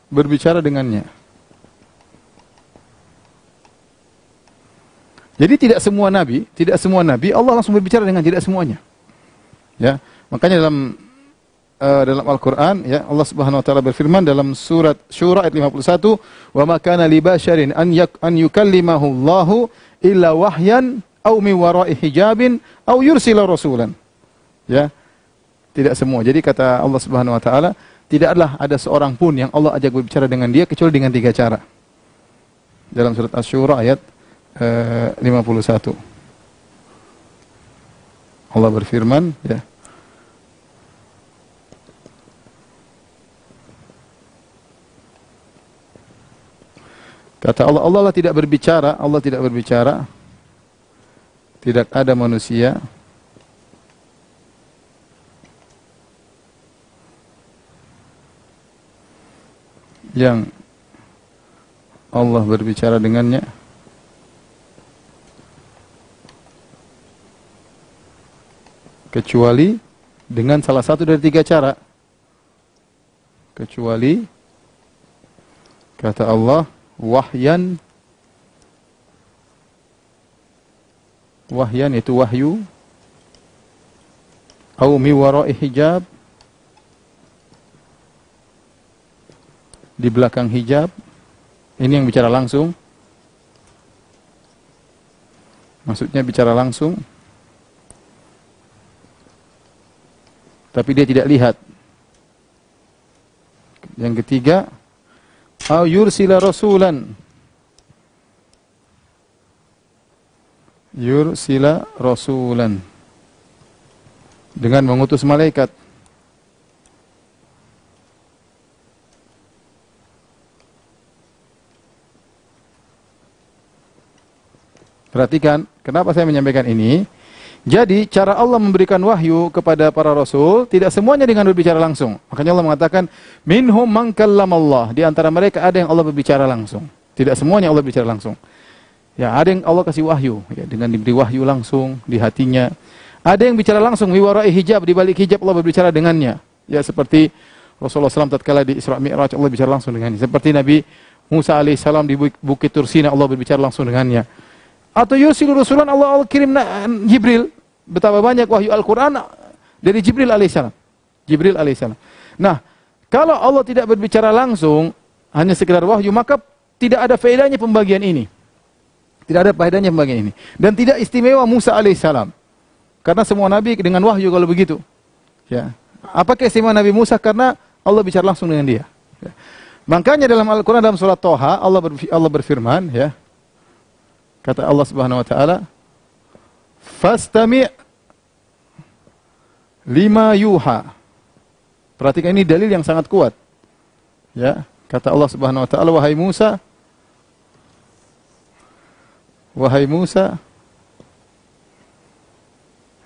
berbicara dengannya. Jadi tidak semua nabi Allah langsung berbicara dengan, tidak semuanya. Ya, makanya dalam Al-Qur'an, ya, Allah Subhanahu wa taala berfirman dalam surat Syura ayat 51, "Wa ma kana li basyarin an yukallimahu Allahu illa wahyan aw min wara'i hijabin aw yursila rasulan." Ya. Tidak semua. Jadi kata Allah Subhanahu wa taala, tidaklah ada seorang pun yang Allah ajak berbicara dengan dia kecuali dengan 3 cara. Dalam surat Asy-Syura ayat 51. Allah berfirman, ya. Kata Allah, Allah tidak berbicara, Allah tidak berbicara. Tidak ada manusia yang Allah berbicara dengannya kecuali dengan salah satu dari 3 cara. Kecuali kata Allah, wahyan itu wahyu, au mi wara'i hijab, di belakang hijab. Ini yang bicara langsung. Maksudnya bicara langsung, tapi dia tidak lihat. Yang ketiga, au yursila rasulan. Yursila rasulan, dengan mengutus malaikat. Perhatikan, kenapa saya menyampaikan ini? Jadi, cara Allah memberikan wahyu kepada para rasul, tidak semuanya dengan berbicara langsung. Makanya Allah mengatakan, minhum man kallamallah. Di antara mereka ada yang Allah berbicara langsung. Tidak semuanya Allah berbicara langsung. Ya, ada yang Allah kasih wahyu, ya, dengan diberi wahyu langsung di hatinya. Ada yang bicara langsung, wiwarai hijab, di balik hijab Allah berbicara dengannya. Ya, seperti Rasulullah SAW tatkala di Isra Mi'raj, Allah bicara langsung dengannya. Seperti Nabi Musa alaihissalam di Bukit Tursina, Allah berbicara langsung dengannya. Atau yusilu rasulan, Allah kirim Jibril. Betapa banyak wahyu Al-Quran dari Jibril alaihissalam. Jibril alaihissalam. Nah, kalau Allah tidak berbicara langsung, hanya sekedar wahyu, maka tidak ada faedahnya pembagian ini. Tidak ada faedahnya pembagian ini. Dan tidak istimewa Musa alaihissalam. Karena semua nabi dengan wahyu kalau begitu. Ya. Apa keistimewaan Nabi Musa? Karena Allah bicara langsung dengan dia. Ya. Makanya dalam Al-Quran, dalam surat Toha, Allah berfirman, ya, kata Allah Subhanahu wa taala, "Fastami' lima yuha." Perhatikan, ini dalil yang sangat kuat. Ya, kata Allah Subhanahu wa taala, wahai Musa,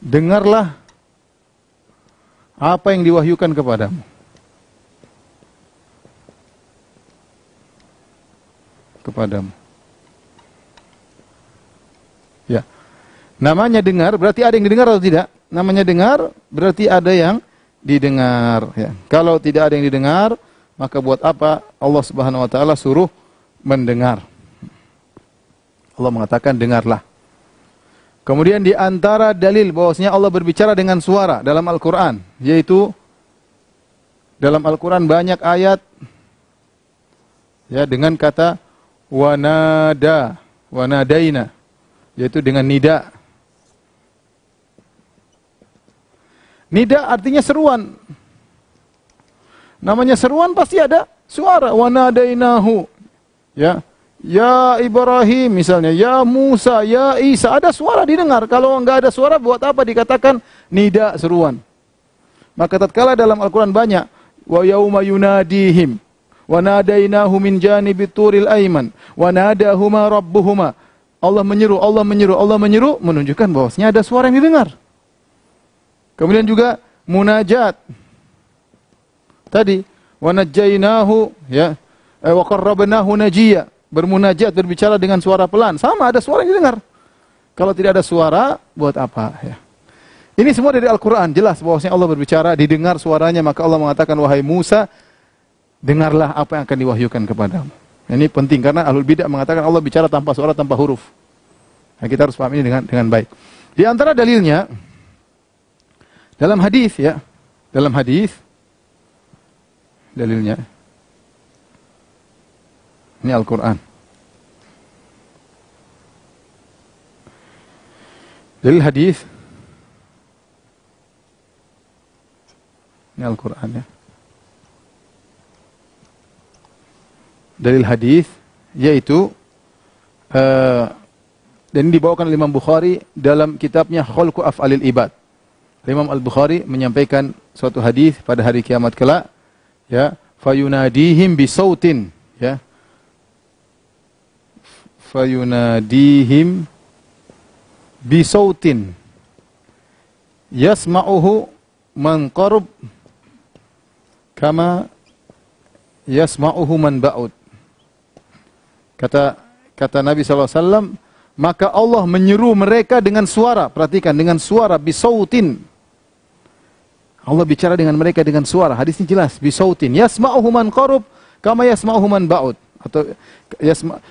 dengarlah apa yang diwahyukan kepadamu. Ya. Namanya dengar, berarti ada yang didengar atau tidak? Namanya dengar, berarti ada yang didengar. Ya. Kalau tidak ada yang didengar, maka buat apa Allah Subhanahu wa taala suruh mendengar? Allah mengatakan dengarlah. Kemudian di antara dalil bahwasanya Allah berbicara dengan suara dalam Al-Quran, yaitu dalam Al-Quran banyak ayat ya dengan kata wanadaina, yaitu dengan nida. Nida artinya seruan. Namanya seruan pasti ada suara. Wanadainahu. Ya. Ya Ibrahim misalnya, ya Musa, ya Isa, ada suara didengar. Kalau enggak ada suara, buat apa dikatakan nida, seruan? Maka tatkala dalam Al-Quran banyak, wa yauma yunadihim, wa nadainahu min janibit turil aiman, wa nadahuma rabbuhuma. Allah menyeru, menunjukkan bahwasanya ada suara yang didengar. Kemudian juga munajat. Tadi, wa najjainahu, ya, wa qarrabnahu najiyya. Bermunajat, berbicara dengan suara pelan. Sama, ada suara yang didengar. Kalau tidak ada suara, buat apa? Ya. Ini semua dari Al-Quran. Jelas bahwasanya Allah berbicara, didengar suaranya. Maka Allah mengatakan, wahai Musa, dengarlah apa yang akan diwahyukan kepadamu. Ini penting, karena Ahlul Bidah mengatakan Allah bicara tanpa suara, tanpa huruf. Nah, kita harus paham ini dengan baik. Di antara dalilnya, dalam hadis, ya, dalam hadis, dalilnya, ini Al-Quran. Dalil hadis. Ini Al-Quran, ya. Dalil hadis yaitu dan ini dibawakan oleh Imam Bukhari dalam kitabnya Khalqu Af'alil Ibad. Imam Al-Bukhari menyampaikan suatu hadis pada hari kiamat kelak, ya, fayunadihim bisautin, ya. Fayunadihim bisautin yasma'uhu man qarub kama yasma'uhu man ba'ud. Kata Nabi SAW, maka Allah menyeru mereka dengan suara. Perhatikan, dengan suara bisautin. Allah bicara dengan mereka dengan suara. Hadisnya jelas, bisautin yasma'uhu man qarub kama yasma'uhu man ba'ud. Atau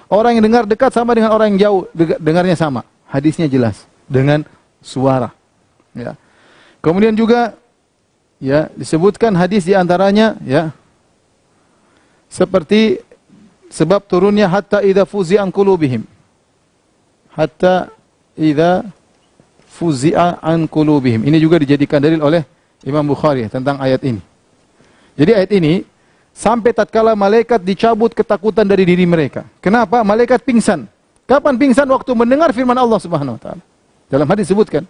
orang yang dengar dekat sama dengan orang yang jauh dengarnya sama. Hadisnya jelas dengan suara. Ya. Kemudian juga ya disebutkan hadis di antaranya ya seperti sebab turunnya hatta idza fuzi'an qulubihim. Hatta idza fuzi'a an qulubihim. Ini juga dijadikan dalil oleh Imam Bukhari tentang ayat ini. Jadi ayat ini sampai tatkala malaikat dicabut ketakutan dari diri mereka. Kenapa? Malaikat pingsan. Kapan pingsan? Waktu mendengar firman Allah Subhanahu wa taala. Dalam hadis disebutkan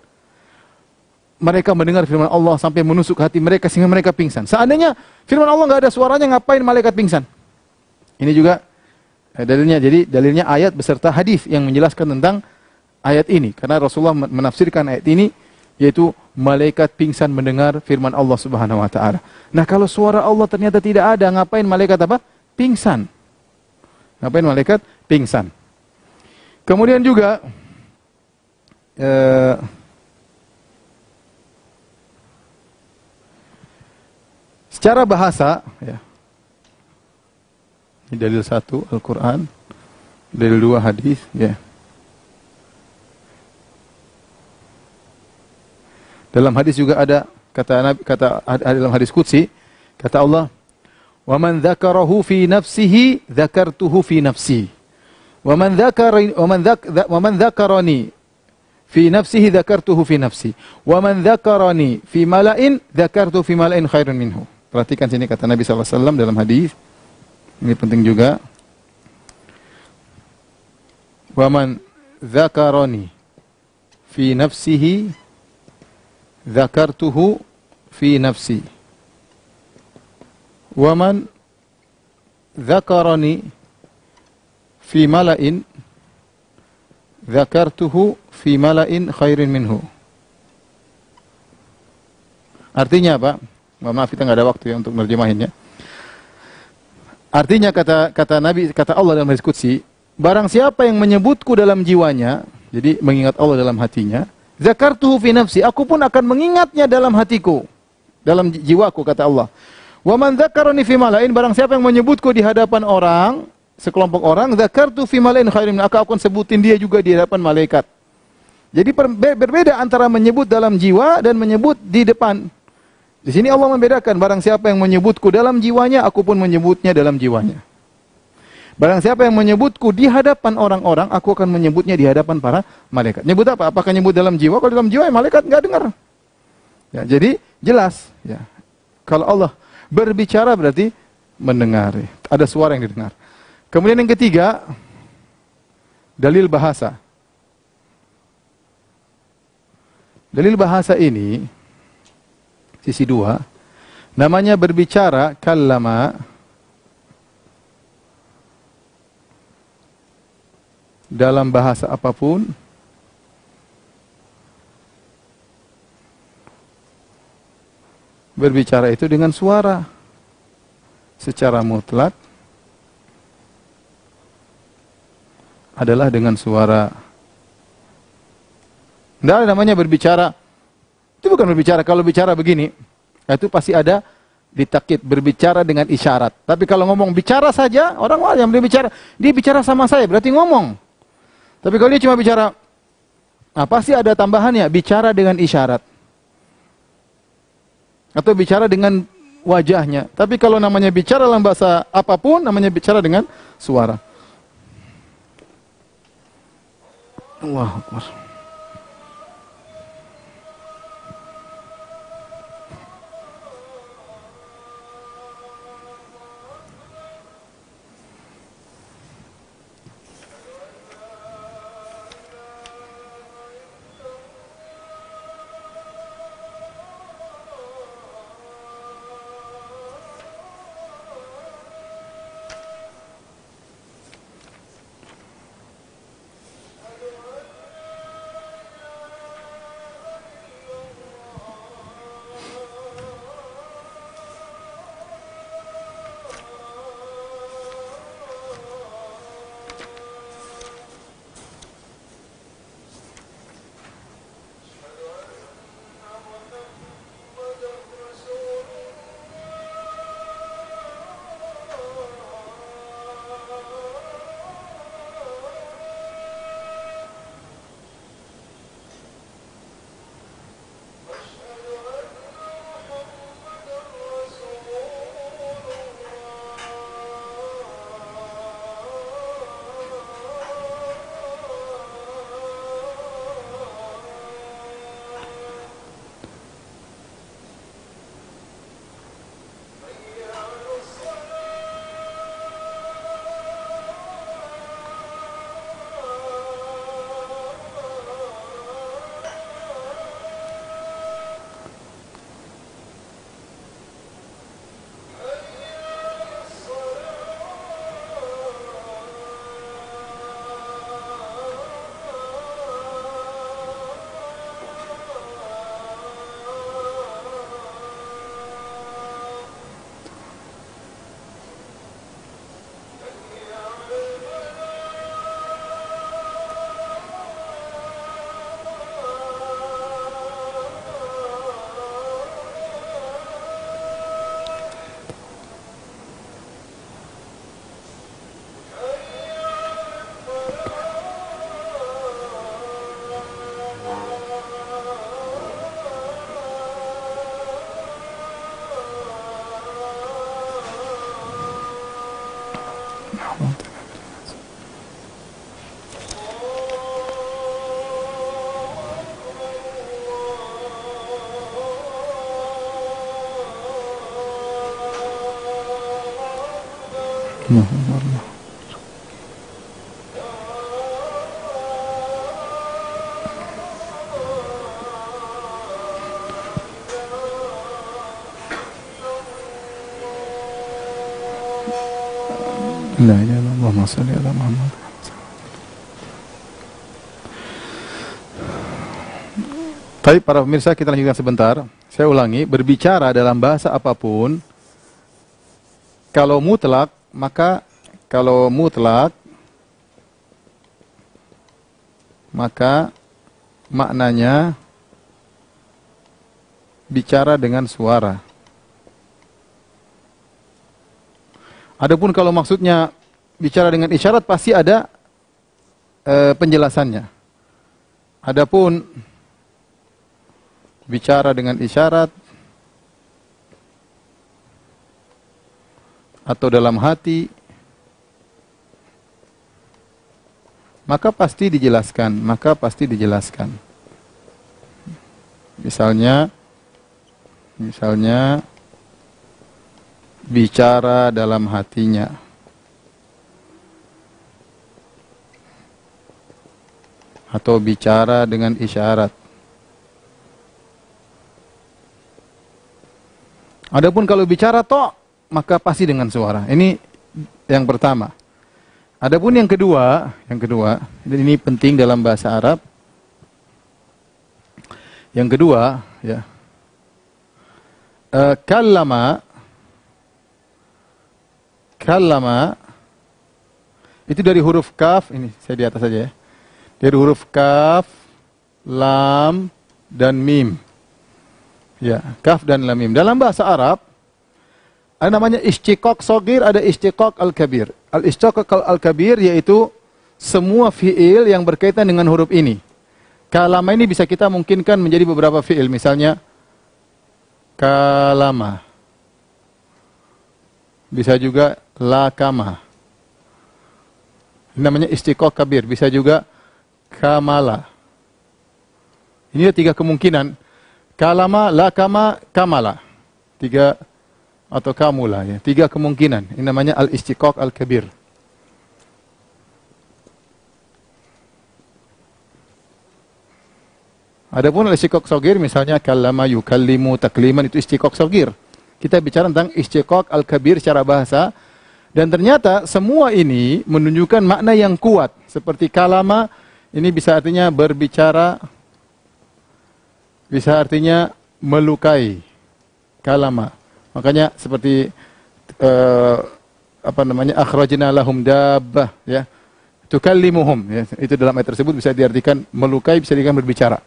mereka mendengar firman Allah sampai menusuk hati mereka sehingga mereka pingsan. Seandainya firman Allah enggak ada suaranya, ngapain malaikat pingsan? Ini juga dalilnya. Jadi dalilnya ayat beserta hadis yang menjelaskan tentang ayat ini. Karena Rasulullah menafsirkan ayat ini yaitu malaikat pingsan mendengar firman Allah Subhanahu wa taala. Nah, kalau suara Allah ternyata tidak ada, ngapain malaikat apa? Pingsan. Ngapain malaikat pingsan? Kemudian juga secara bahasa ya. Ini dalil 1 Al-Qur'an, dalil 2 hadis ya. Dalam hadis juga ada dalam hadis qudsi kata Allah, "Wa man dzakarahu fi nafsihi dzakartuhu fi nafsi. Wa man dzakarani fi nafsihi dzakartuhu fi nafsi. Wa man dzakarani fi mala'in dzakartu fi mala'in khairun minhu." Perhatikan sini kata Nabi sallallahu alaihi wasallam dalam hadis. Ini penting juga. Wa man dzakarani fi nafsihi dzakartuhu fi nafsi. Wa man dzakarani fi mala'in dzakartuhu fi mala'in khairin minhu. Artinya apa? Maaf kita enggak ada waktu ya untuk menerjemahinnya. Artinya kata Nabi, kata Allah dalam hadis qudsi, barang siapa yang menyebutku dalam jiwanya, jadi mengingat Allah dalam hatinya, zakartuhu fi nafsi, aku pun akan mengingatnya dalam hatiku, dalam jiwaku, kata Allah. Wa man dzakarani fi mala'in, barang siapa yang menyebutku di hadapan orang, sekelompok orang, zakartu fi mala'in khairin, aku akan sebutin dia juga di hadapan malaikat. Jadi berbeda antara menyebut dalam jiwa dan menyebut di depan. Di sini Allah membedakan, barang siapa yang menyebutku dalam jiwanya, aku pun menyebutnya dalam jiwanya. Barang siapa yang menyebutku di hadapan orang-orang, aku akan menyebutnya di hadapan para malaikat. Nyebut apa? Apakah nyebut dalam jiwa? Kalau dalam jiwa, ya malaikat nggak dengar. Ya, jadi jelas. Ya. Kalau Allah berbicara berarti mendengar. Ada suara yang didengar. Kemudian yang ketiga, dalil bahasa. Dalil bahasa ini, sisi 2, namanya berbicara kallama, dalam bahasa apapun berbicara itu dengan suara secara mutlak adalah dengan suara. Tidak ada namanya berbicara. Itu bukan berbicara. Kalau bicara begini, itu pasti ada ditakkid, berbicara dengan isyarat. Tapi kalau ngomong bicara saja, orang yang berbicara, dia bicara sama saya, berarti ngomong. Tapi kalau dia cuma bicara, pasti ada tambahannya, bicara dengan isyarat. Atau bicara dengan wajahnya. Tapi kalau namanya bicara dalam bahasa apapun, namanya bicara dengan suara. Allahu Akbar. La ilaha illallah, Allahumma shalli ala Muhammad. Baik, para pemirsa, kita lanjutkan sebentar. Saya ulangi, berbicara dalam bahasa apapun, kalau mutlak, maka maknanya bicara dengan suara. Adapun kalau maksudnya bicara dengan isyarat, pasti ada penjelasannya. Adapun bicara dengan isyarat atau dalam hati, maka pasti dijelaskan. Misalnya bicara dalam hatinya. Atau bicara dengan isyarat. Adapun kalau bicara tok, maka pasti dengan suara. Ini yang pertama. Adapun yang kedua, ini penting dalam bahasa Arab. Yang kedua, ya. Kallama itu dari huruf kaf, ini saya di atas saja ya. Dari huruf kaf, lam, dan mim. Ya, kaf dan lam mim. Dalam bahasa Arab ada namanya istiqaq shagir, ada istiqaq al-kabir. Al-istiqaq al-kabir yaitu semua fiil yang berkaitan dengan huruf ini. Kalama ini bisa kita mungkinkan menjadi beberapa fiil, misalnya kalama. Bisa juga lakama. Ini namanya istiqaq kabir. Bisa juga kamala. Ini ada 3 kemungkinan. Kalama, lakama, kamala. 3 atau kamula ya. 3 kemungkinan. Ini namanya al-istiqaq al-kabir. Adapun al-istiqaq shagir misalnya kallama, yukallimu, takliman, itu istiqaq shagir. Kita bicara tentang istiqaq al-kabir secara bahasa. Dan ternyata semua ini menunjukkan makna yang kuat. Seperti kalama, ini bisa artinya berbicara, bisa artinya melukai. Kalama. Makanya seperti akhrajna lahum dabbah ya. Tukallimuhum ya. Itu dalam ayat tersebut bisa diartikan melukai, bisa diartikan berbicara.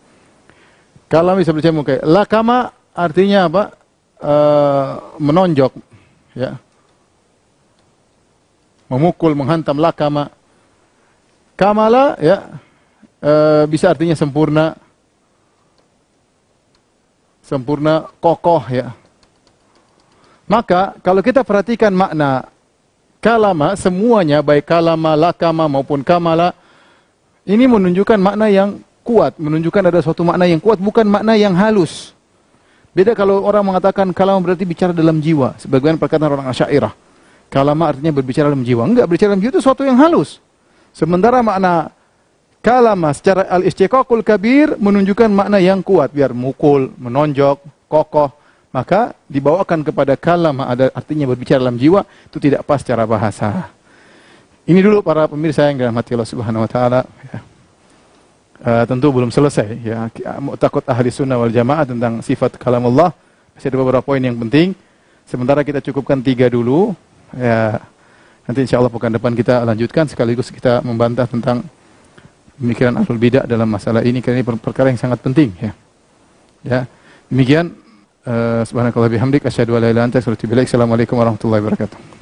Kalama bisa berbicara melukai. Lakama artinya apa? Menonjok ya. Memukul, menghantam, lakama. Kamala ya bisa artinya sempurna. Sempurna, kokoh ya. Maka kalau kita perhatikan makna kalama, semuanya baik kalama, lakama maupun kamala, ini menunjukkan makna yang kuat, menunjukkan ada suatu makna yang kuat, bukan makna yang halus. Beda kalau orang mengatakan kalama berarti bicara dalam jiwa, sebagian perkataan orang Asy'ariyah. Kalama artinya berbicara dalam jiwa. Enggak, berbicara dalam jiwa itu sesuatu yang halus. Sementara makna kalama secara al-istiqaqul kabir menunjukkan makna yang kuat, biar mukul, menonjok, kokoh. Maka dibawakan kepada kalama ada artinya berbicara dalam jiwa, itu tidak pas secara bahasa. Ini dulu para pemirsa yang dirahmati Allah Subhanahu wa taala ya. Tentu belum selesai ya. Mu'taqad ahli sunnah wal jamaah tentang sifat kalamullah. Masih ada beberapa poin yang penting. Sementara kita cukupkan 3 dulu. Ya, nanti insya Allah pekan depan kita lanjutkan sekaligus kita membantah tentang pemikiran ahlul bidah dalam masalah ini, karena ini perkara yang sangat penting ya. Ya, demikian. Subhanakallah bihamdik asyhadu an la ilaha illa anta astaghfiruka wa atubu ilaik. Assalamualaikum warahmatullahi wabarakatuh.